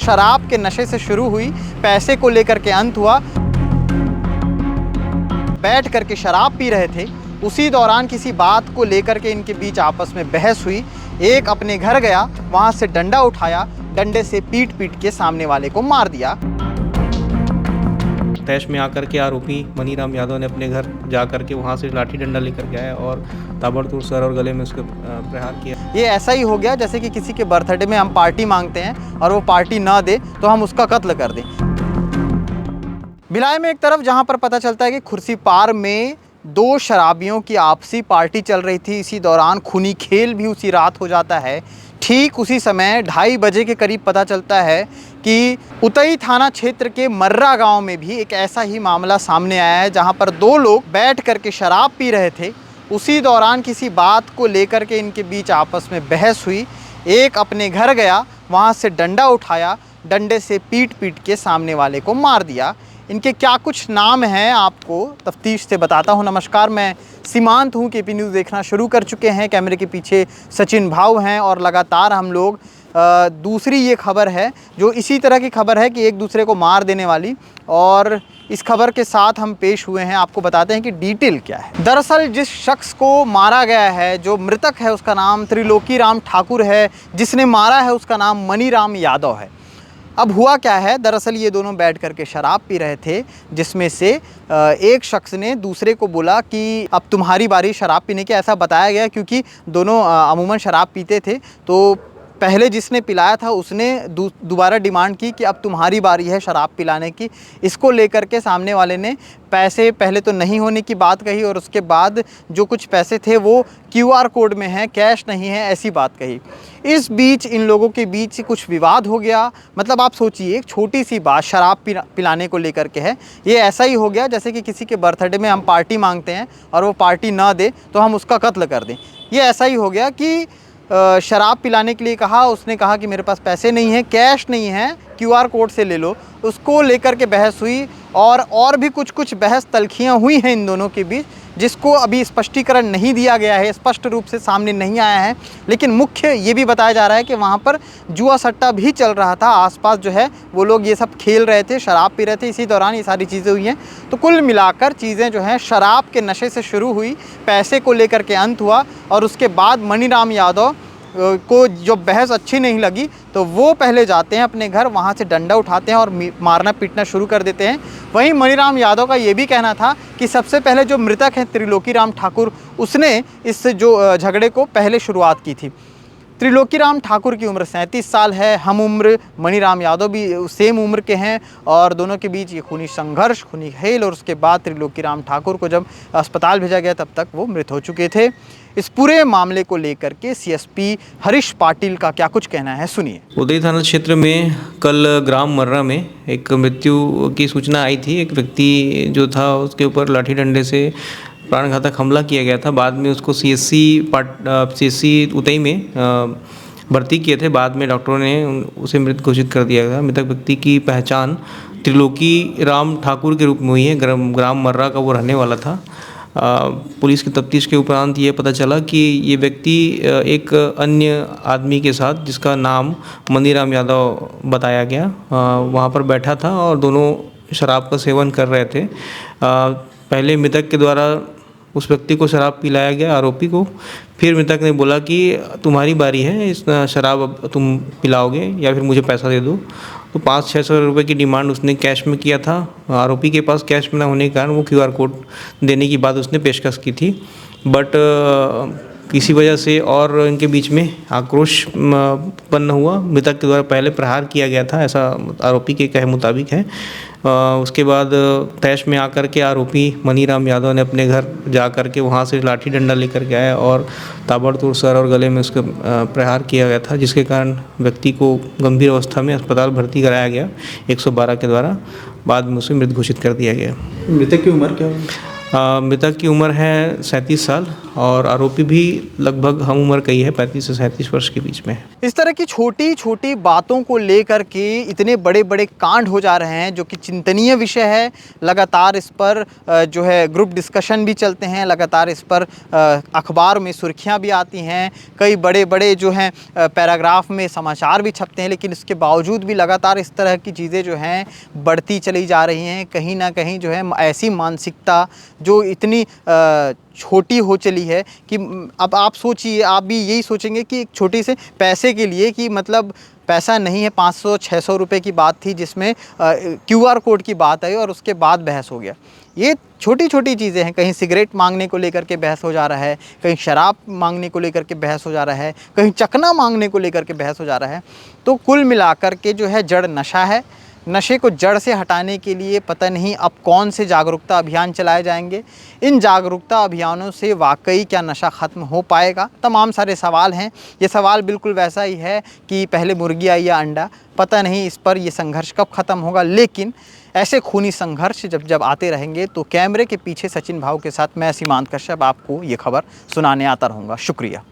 शराब के नशे से शुरू हुई, पैसे को लेकर के अंत हुआ। बैठ करके शराब पी रहे थे, उसी दौरान किसी बात को लेकर के इनके बीच आपस में बहस हुई। एक अपने घर गया, वहां से डंडा उठाया, डंडे से पीट पीट के सामने वाले को मार दिया। तैश में आकर के आरोपी मनीराम यादव ने अपने घर जाकर के वहां से लाठी डंडा लेकर गया और ताबड़तोड़ सर और गले में उसके प्रहार किया। ये ऐसा ही हो गया जैसे कि किसी के बर्थडे में हम पार्टी मांगते हैं और वो पार्टी ना दे तो हम उसका कत्ल कर दें। भिलाई में एक तरफ जहां पर पता चलता है कि खुर्सीपार में दो शराबियों की आपसी पार्टी चल रही थी, इसी दौरान खूनी खेल भी उसी रात हो जाता है। ठीक उसी समय 2:30 बजे के करीब पता चलता है कि उतई थाना क्षेत्र के मर्रा गांव में भी एक ऐसा ही मामला सामने आया है, जहां पर दो लोग बैठ करके शराब पी रहे थे। उसी दौरान किसी बात को लेकर के इनके बीच आपस में बहस हुई। एक अपने घर गया, वहां से डंडा उठाया, डंडे से पीट पीट के सामने वाले को मार दिया। इनके क्या कुछ नाम हैं आपको तफ्तीश से बताता हूं। नमस्कार, मैं सीमांत हूं, केपी न्यूज़ देखना शुरू कर चुके हैं। कैमरे के पीछे सचिन भाव हैं और लगातार हम लोग दूसरी ये खबर है जो इसी तरह की खबर है कि एक दूसरे को मार देने वाली, और इस खबर के साथ हम पेश हुए हैं। आपको बताते हैं कि डिटेल क्या है। दरअसल जिस शख्स को मारा गया है, जो मृतक है, उसका नाम त्रिलोकी राम ठाकुर है। जिसने मारा है उसका नाम मनीराम यादव है। अब हुआ क्या है, दरअसल ये दोनों बैठ करके शराब पी रहे थे, जिसमें से एक शख्स ने दूसरे को बोला कि अब तुम्हारी बारी शराब पीने की। ऐसा बताया गया क्योंकि दोनों अमूमन शराब पीते थे, तो पहले जिसने पिलाया था उसने दोबारा डिमांड की कि अब तुम्हारी बारी है शराब पिलाने की। इसको लेकर के सामने वाले ने पैसे पहले तो नहीं होने की बात कही और उसके बाद जो कुछ पैसे थे वो QR कोड में हैं, कैश नहीं है, ऐसी बात कही। इस बीच इन लोगों के बीच कुछ विवाद हो गया। मतलब आप सोचिए, एक छोटी सी बात शराब पिलाने को लेकर के है। ये ऐसा ही हो गया जैसे कि किसी के बर्थडे में हम पार्टी मांगते हैं और वो पार्टी ना दे तो हम उसका कत्ल कर दें। ये ऐसा ही हो गया कि शराब पिलाने के लिए कहा, उसने कहा कि मेरे पास पैसे नहीं है, कैश नहीं है, QR कोड से ले लो। उसको लेकर के बहस हुई और भी कुछ बहस तलखियाँ हुई हैं इन दोनों के बीच, जिसको अभी स्पष्टीकरण नहीं दिया गया है, स्पष्ट रूप से सामने नहीं आया है। लेकिन मुख्य ये भी बताया जा रहा है कि वहाँ पर जुआ सट्टा भी चल रहा था। आसपास जो है वो लोग ये सब खेल रहे थे, शराब पी रहे थे, इसी दौरान ये सारी चीज़ें हुई हैं। तो कुल मिलाकर चीज़ें जो हैं शराब के नशे से शुरू हुई, पैसे को लेकर के अंत हुआ, और उसके बाद मनीराम यादव को जो बहस अच्छी नहीं लगी तो वो पहले जाते हैं अपने घर, वहाँ से डंडा उठाते हैं और मारना पीटना शुरू कर देते हैं। वहीं मनीराम यादव का ये भी कहना था कि सबसे पहले जो मृतक हैं त्रिलोकी राम ठाकुर, उसने इस जो झगड़े को पहले शुरुआत की थी। त्रिलोकी राम ठाकुर की उम्र 37 साल है, हम उम्र मनीराम यादव भी सेम उम्र के हैं, और दोनों के बीच ये खूनी संघर्ष, खूनी खेल, और उसके बाद त्रिलोकी राम ठाकुर को जब अस्पताल भेजा गया तब तक वो मृत हो चुके थे। इस पूरे मामले को लेकर के CSP हरीश पाटिल का क्या कुछ कहना है, सुनिए। उदय थाना क्षेत्र में कल ग्राम मर्रा में एक मृत्यु की सूचना आई थी। एक व्यक्ति जो था उसके ऊपर लाठी डंडे से प्राणघातक हमला किया गया था। बाद में उसको CSC उतई में भर्ती किए थे। बाद में डॉक्टरों ने उसे मृत घोषित कर दिया गया। मृतक व्यक्ति की पहचान त्रिलोकी राम ठाकुर के रूप में हुई है। ग्राम मर्रा का वो रहने वाला था। पुलिस की तफ्तीश के उपरांत ये पता चला कि ये व्यक्ति एक अन्य आदमी के साथ, जिसका नाम मनीराम यादव बताया गया, वहाँ पर बैठा था और दोनों शराब का सेवन कर रहे थे। पहले मृतक के द्वारा उस व्यक्ति को शराब पिलाया गया, आरोपी को। फिर मृतक ने बोला कि तुम्हारी बारी है, इस शराब अब तुम पिलाओगे या फिर मुझे पैसा दे दो। तो 500-600 रुपये की डिमांड उसने कैश में किया था। आरोपी के पास कैश में न होने के कारण वो QR कोड देने की बात उसने पेशकश की थी, बट किसी वजह से और इनके बीच में आक्रोश उत्पन्न हुआ। मृतक के द्वारा पहले प्रहार किया गया था, ऐसा आरोपी के कहे मुताबिक है। उसके बाद तैश में आकर के आरोपी मनीराम यादव ने अपने घर जा कर के वहाँ से लाठी डंडा लेकर के आया और ताबड़तोड़ सर और गले में उसका प्रहार किया गया था, जिसके कारण व्यक्ति को गंभीर अवस्था में अस्पताल भर्ती कराया गया 112 के द्वारा। बाद में उसे मृत घोषित कर दिया गया। मृतक की उम्र क्या है? मृतक की उम्र है 37 साल और आरोपी भी लगभग हम उम्र का ही है, 35 से 37 वर्ष के बीच में है। इस तरह की छोटी छोटी बातों को लेकर के इतने बड़े बड़े कांड हो जा रहे हैं जो कि चिंतनीय विषय है। लगातार इस पर जो है ग्रुप डिस्कशन भी चलते हैं, लगातार इस पर अखबार में सुर्खियां भी आती हैं, कई बड़े बड़े जो हैं पैराग्राफ में समाचार भी छपते हैं, लेकिन इसके बावजूद भी लगातार इस तरह की चीज़ें जो हैं बढ़ती चली जा रही हैं। कहीं ना कहीं जो है ऐसी मानसिकता जो इतनी छोटी हो चली है कि अब आप सोचिए, आप भी यही सोचेंगे कि एक छोटी से पैसे के लिए, कि मतलब पैसा नहीं है, 500-600 रुपए की बात थी जिसमें QR कोड की बात आई और उसके बाद बहस हो गया। ये छोटी छोटी चीज़ें हैं। कहीं सिगरेट मांगने को लेकर के बहस हो जा रहा है, कहीं शराब मांगने को लेकर के बहस हो जा रहा है, कहीं चकना मांगने को लेकर के बहस हो जा रहा है। तो कुल मिलाकर के जो है जड़ नशा है। नशे को जड़ से हटाने के लिए पता नहीं अब कौन से जागरूकता अभियान चलाए जाएंगे। इन जागरूकता अभियानों से वाकई क्या नशा ख़त्म हो पाएगा? तमाम सारे सवाल हैं। ये सवाल बिल्कुल वैसा ही है कि पहले मुर्गी आई या अंडा, पता नहीं इस पर ये संघर्ष कब ख़त्म होगा। लेकिन ऐसे खूनी संघर्ष जब आते रहेंगे तो कैमरे के पीछे सचिन भाऊ के साथ मैं सीमांत कश्यप आपको ये खबर सुनाने आता रहूँगा। शुक्रिया।